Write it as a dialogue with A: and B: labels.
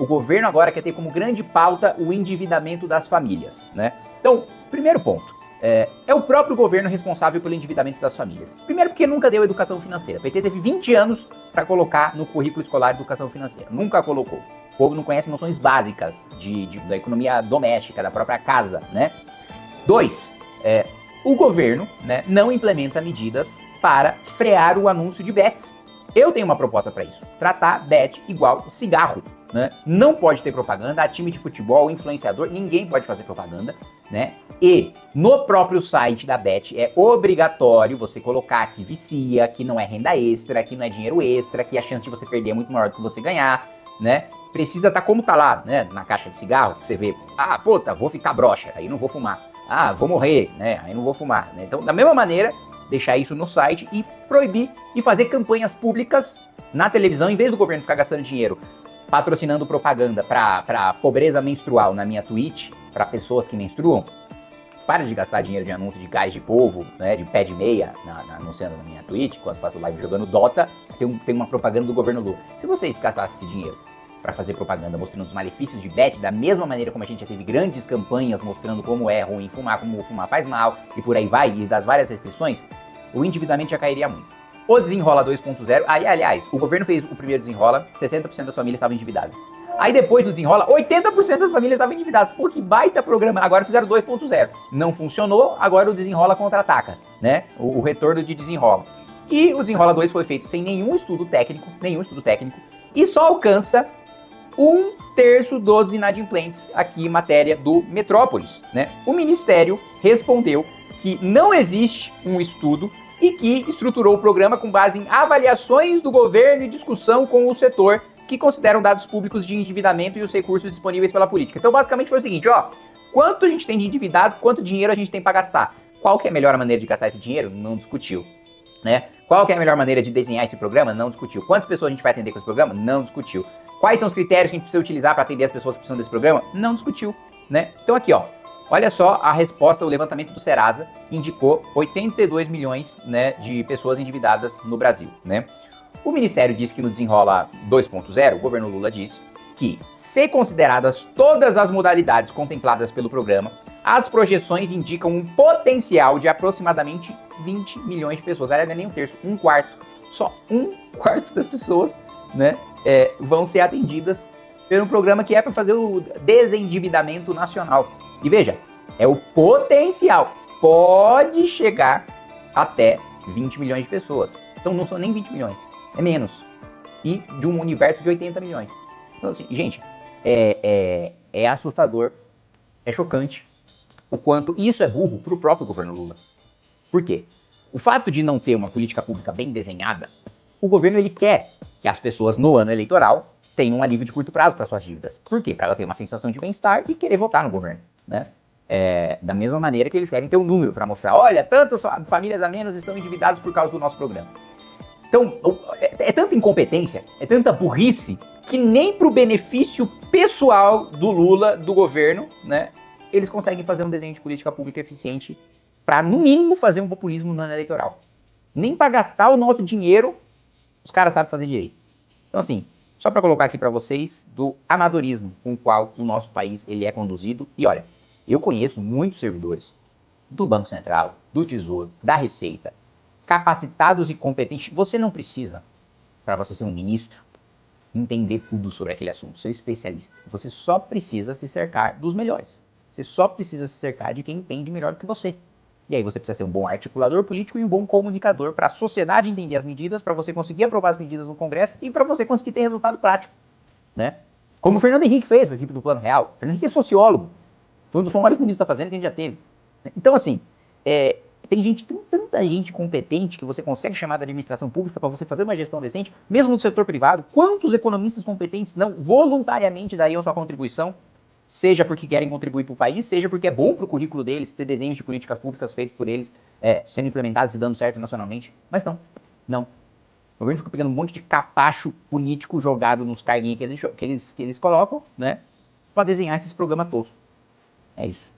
A: O governo agora quer ter como grande pauta o endividamento das famílias, né? Então, primeiro ponto, é o próprio governo responsável pelo endividamento das famílias. Primeiro porque nunca deu educação financeira. O PT teve 20 anos para colocar no currículo escolar educação financeira. Nunca colocou. O povo não conhece noções básicas da economia doméstica, da própria casa, né? 2, o governo, né, não implementa medidas para frear o anúncio de bets. Eu tenho uma proposta para isso. Tratar bet igual cigarro, né? Não pode ter propaganda, a time de futebol, influenciador, ninguém pode fazer propaganda, né? E no próprio site da bet é obrigatório você colocar que vicia, que não é renda extra, que não é dinheiro extra, que a chance de você perder é muito maior do que você ganhar, né? Precisa estar como tá lá, né? Na caixa de cigarro, você vê, vou ficar broxa, aí não vou fumar. Vou morrer, né? Aí não vou fumar, né? Então, da mesma maneira, deixar isso no site e proibir e fazer campanhas públicas na televisão, em vez do governo ficar gastando dinheiro patrocinando propaganda para pobreza menstrual na minha Twitch, para pessoas que menstruam. Para de gastar dinheiro de anúncio de gás de polvo, né, de pé de meia, anunciando na minha Twitch, quando faço live jogando Dota, tem uma propaganda do governo Lula. Se vocês gastassem esse dinheiro para fazer propaganda mostrando os malefícios de bet, da mesma maneira como a gente já teve grandes campanhas mostrando como é ruim fumar, como fumar faz mal, e por aí vai, e das várias restrições, o endividamento já cairia muito. O Desenrola 2.0, aliás, o governo fez o primeiro Desenrola, 60% das famílias estavam endividadas. Aí depois do Desenrola, 80% das famílias estavam endividadas. Pô, que baita programa. Agora fizeram 2.0. Não funcionou, agora o Desenrola contra-ataca, né? O retorno de Desenrola. E o Desenrola 2 foi feito sem nenhum estudo técnico, e só alcança 1/3 dos inadimplentes, aqui em matéria do Metrópolis, né? O Ministério respondeu que não existe um estudo e que estruturou o programa com base em avaliações do governo e discussão com o setor que consideram dados públicos de endividamento e os recursos disponíveis pela política. Então, basicamente foi o seguinte, quanto a gente tem de endividado, quanto dinheiro a gente tem para gastar. Qual que é a melhor maneira de gastar esse dinheiro? Não discutiu, né? Qual que é a melhor maneira de desenhar esse programa? Não discutiu. Quantas pessoas a gente vai atender com esse programa? Não discutiu. Quais são os critérios que a gente precisa utilizar para atender as pessoas que precisam desse programa? Não discutiu, né? Então aqui, olha só a resposta, o levantamento do Serasa, que indicou 82 milhões, né, de pessoas endividadas no Brasil, né? O Ministério disse que no Desenrola 2.0, o governo Lula disse que, se consideradas todas as modalidades contempladas pelo programa, as projeções indicam um potencial de aproximadamente 20 milhões de pessoas. Aliás, não é nem 1/3, 1/4. Só 1/4 das pessoas, né, vão ser atendidas pelo programa que é para fazer o desendividamento nacional. E veja, é o potencial. Pode chegar até 20 milhões de pessoas. Então não são nem 20 milhões, é menos. E de um universo de 80 milhões. Então assim, gente, é assustador, é chocante o quanto isso é burro para o próprio governo Lula. Por quê? O fato de não ter uma política pública bem desenhada, o governo ele quer que as pessoas no ano eleitoral tenham um alívio de curto prazo para suas dívidas. Por quê? Para ela ter uma sensação de bem-estar e querer votar no governo, né? Da mesma maneira que eles querem ter um número para mostrar, olha, tantas famílias a menos estão endividadas por causa do nosso programa. Então, é tanta incompetência, é tanta burrice, que nem pro benefício pessoal do Lula, do governo, né, eles conseguem fazer um desenho de política pública eficiente para, no mínimo, fazer um populismo no ano eleitoral. Nem para gastar o nosso dinheiro, os caras sabem fazer direito. Então, assim, só para colocar aqui para vocês do amadorismo com o qual o nosso país ele é conduzido. E olha, eu conheço muitos servidores do Banco Central, do Tesouro, da Receita, capacitados e competentes. Você não precisa, para você ser um ministro, entender tudo sobre aquele assunto, ser especialista. Você só precisa se cercar dos melhores. Você só precisa se cercar de quem entende melhor do que você. E aí você precisa ser um bom articulador político e um bom comunicador para a sociedade entender as medidas, para você conseguir aprovar as medidas no Congresso e para você conseguir ter resultado prático, né? Como o Fernando Henrique fez com a equipe do Plano Real. O Fernando Henrique é sociólogo. Foi um dos maiores ministros da Fazenda que a gente já teve. Então, assim, tem tanta gente competente que você consegue chamar da administração pública para você fazer uma gestão decente, mesmo no setor privado. Quantos economistas competentes não voluntariamente dariam sua contribuição, seja porque querem contribuir para o país, seja porque é bom para o currículo deles ter desenhos de políticas públicas feitos por eles, sendo implementados e dando certo nacionalmente? Mas não. O governo fica pegando um monte de capacho político jogado nos carguinhos que eles colocam, né, para desenhar esses programas toscos. É isso.